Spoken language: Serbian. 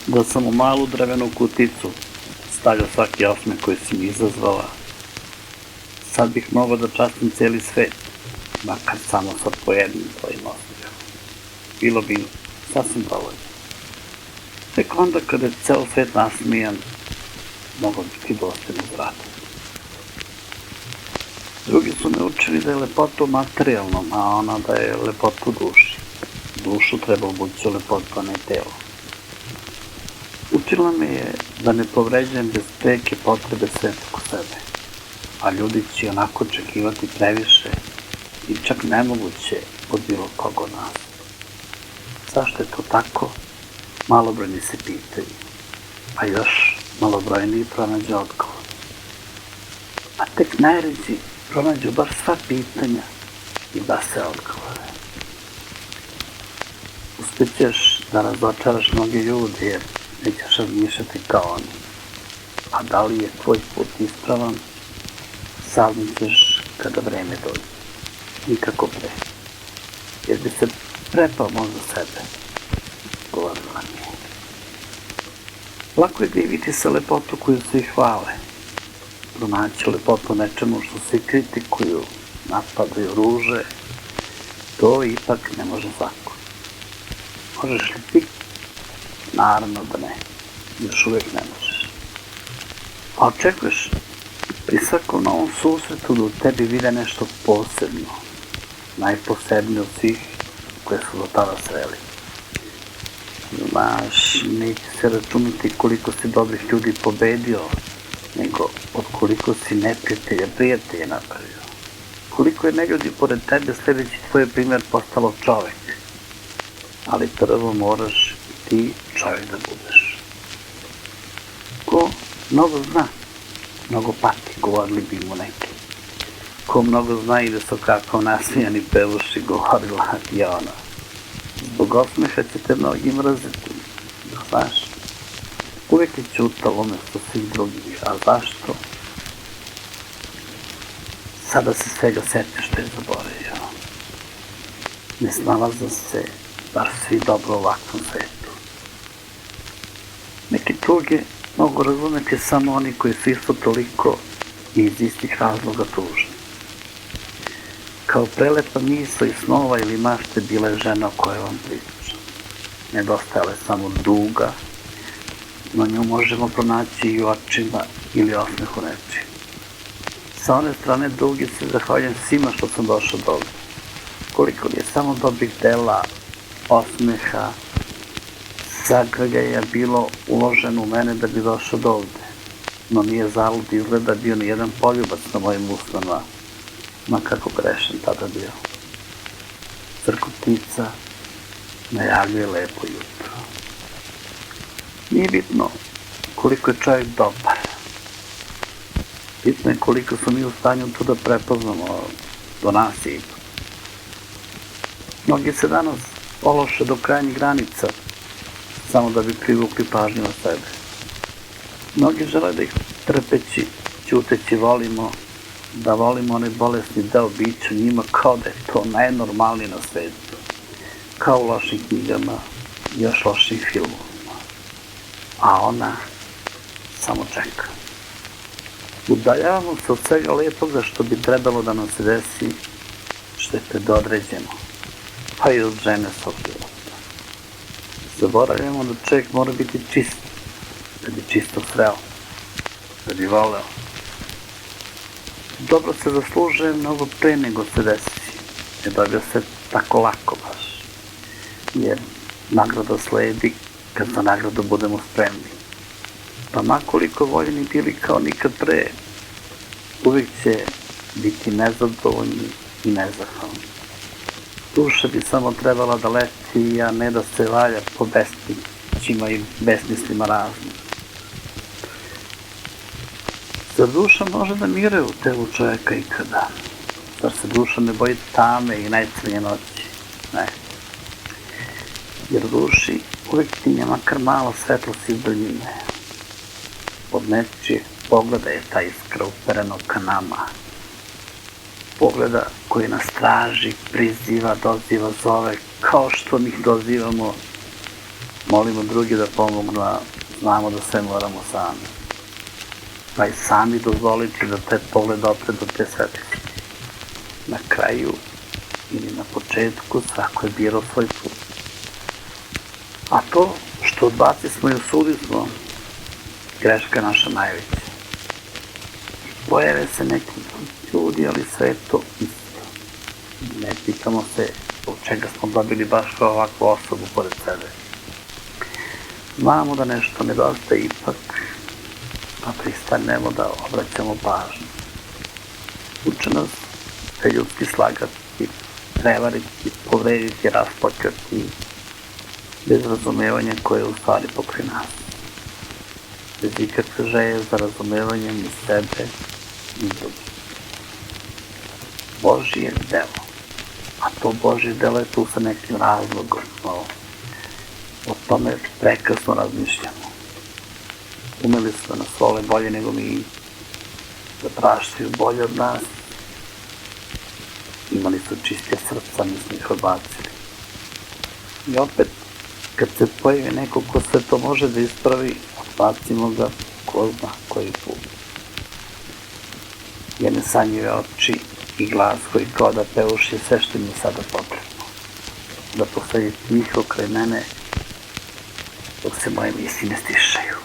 Da sam u malu drvenu kuticu stavljao svaki osmeh koji si mi izazvala, sad bih mogao da častim cijeli svet, makar samo sa po jednim tvojim osmehom. Bilo bi sasvim dovoljno. Tek onda kada je ceo svet nasmijan, mogao bi ti dostojno zvratiti. Drugi su me učili da je lepota u materijalnom, a ona da je lepota u duši. Dušu treba obući u lepotu, a ne telo. Učila me je da ne povređujem bez preke potrebe sveta oko sebe, a ljudi će onako očekivati previše i čak nemoguće od bilo koga od nas. Zašto je to tako? Malobrojni se pitaju, a još malobrojniji pronađe odgovor. A tek najređi pronađu baš sva pitanja i baš sve odgovore. Uspećeš da razočaraš mnoge ljude jer nećeš razmišljati kao oni. A da li je tvoj put ispravan, saznaćeš kada vreme dođe. Nikako pre. Jer bi se prepao možda sebe, govorila mi je. Lako je diviti se lepotu koju svi hvale. Pronaći lepotu nečemu što svi kritikuju, napadaju, ruže. To ipak ne može svako. Možeš li ti? Naravno da ne. Još uvijek ne možeš. A očekuješ pri svakom novom susretu da u tebi vide nešto posebno. Najposebnije od svih koje su do tada sreli. Znaš, neće se računati koliko si dobrih ljudi pobedio, nego od koliko si prijatelja napravio. Koliko je neljudi pored tebe sljedeći tvoj primjer postalo čovek. Ali prvo moraš i ti čovjek da budeš. Ko mnogo zna, mnogo pati, govorili bi mu neki. Ko mnogo zna ide sa kakav nasmijani pevuši, govorila i ona. Zbog osmeha će te mnogi mrziti, znaš. Uvijek je ćutalo umjesto svih drugih, a zašto? Sada se svega setiš što je zaboravio. Ne snalaze se baš svi dobro u ovakvom svetu. Neki tuge mogu razumeti samo oni koji su isto toliko i iz istih razloga tužni. Kao prelepa misla i snova ili mašte bila je žena o kojoj vam pričam. Nedostajala je samo duga, no nju možemo pronaći i u očima ili osmehu nečiji. Sa one strane dugi se zahvaljujem svima što sam došao do ovdje. Koliko li je samo dobrih dela, osmeha, zagrljaja bilo uloženo u mene da bi došao do ovdje. No nije zalud izgleda bio ni jedan poljubac na mojim usnama, ma kako grešan tada bio. Crkotica najavljuje lepo jutro. Nije bitno koliko je čovjek dobar. Bitno je koliko smo mi u stanju to da prepoznamo do nas i ipak. Mnogi se danas ološe do krajnjih granica samo da bi privukli pažnju na sebe. Mnogi žele da ih trpeći, ćuteći volimo, da volimo onaj bolesni deo bića njima kao da je to najnormalnije na svetu. Kao u lošim knjigama i još lošim filmovima. A ona samo čeka. Udaljavamo se od svega lepoga što bi trebalo da nam se desi, što je predodređeno, pa i od žene svog života. Zaboravljamo da čovjek mora biti čist, da bi čisto sreo, da bi voleo. Dobro se zaslužuje mnogo pre nego se desi, ne dobija se tako lako baš, jer nagrada sledi kad za nagradu budemo spremni. Pa makoliko voljeni bili kao nikad pre, uvijek će biti nezadovoljni i nezahvalni. Duša bi samo trebala da leti, a ne da se valja po besmićima i besmislima raznim. Zar duša može da mire u telu čovjeka ikada? Zar se duša ne boji tame i najcrnje noći? Ne. Jer duši uvijek tinja makar malo svetlosti iz daljine. Od nečijeg pogleda je ta iskra uperenog ka nama. Pogleda koji nas traži, priziva, doziva, zove, kao što mi ih dozivamo molimo drugi da pomognu, a znamo da sve moramo sami. Pa i sami dozvoliti da taj pogled opre do te svetice. Na kraju ili na početku svako je birao svoj put. A to što odbaci smo i osudi smo, greška naša najveća. Pojave se neki ljudi, ali sve je to isto. Ne pitamo se od čega smo dobili baš ovakvu osobu pored sebe. Znamo da nešto nedostaje ipak, a pristanemo da obraćamo pažnju. Uče nas da je ljudski slagati, prevariti, povrediti, rasplakati, bez razumevanja koje je u stvari pokraj nas. Bez ikakve želje za razumevanjem i sebe i drugih. Božje delo. A to Božje delo je tu sa nekim razlogom. O tome prekrasno razmišljamo. Umeli su da nas vole bolje nego mi, da praštaju bolje od nas. Imali su čistije srca, mi smo ih odbacili. I opet, kad se pojavi neko ko sve to može da ispravi, odbacimo ga ko zna koji put. Jedne sanjive oči i glas koji kao da pevuši sve što mi je sada potrebno. Da postoji tiho kraj mene dok se moje misli ne stišaju.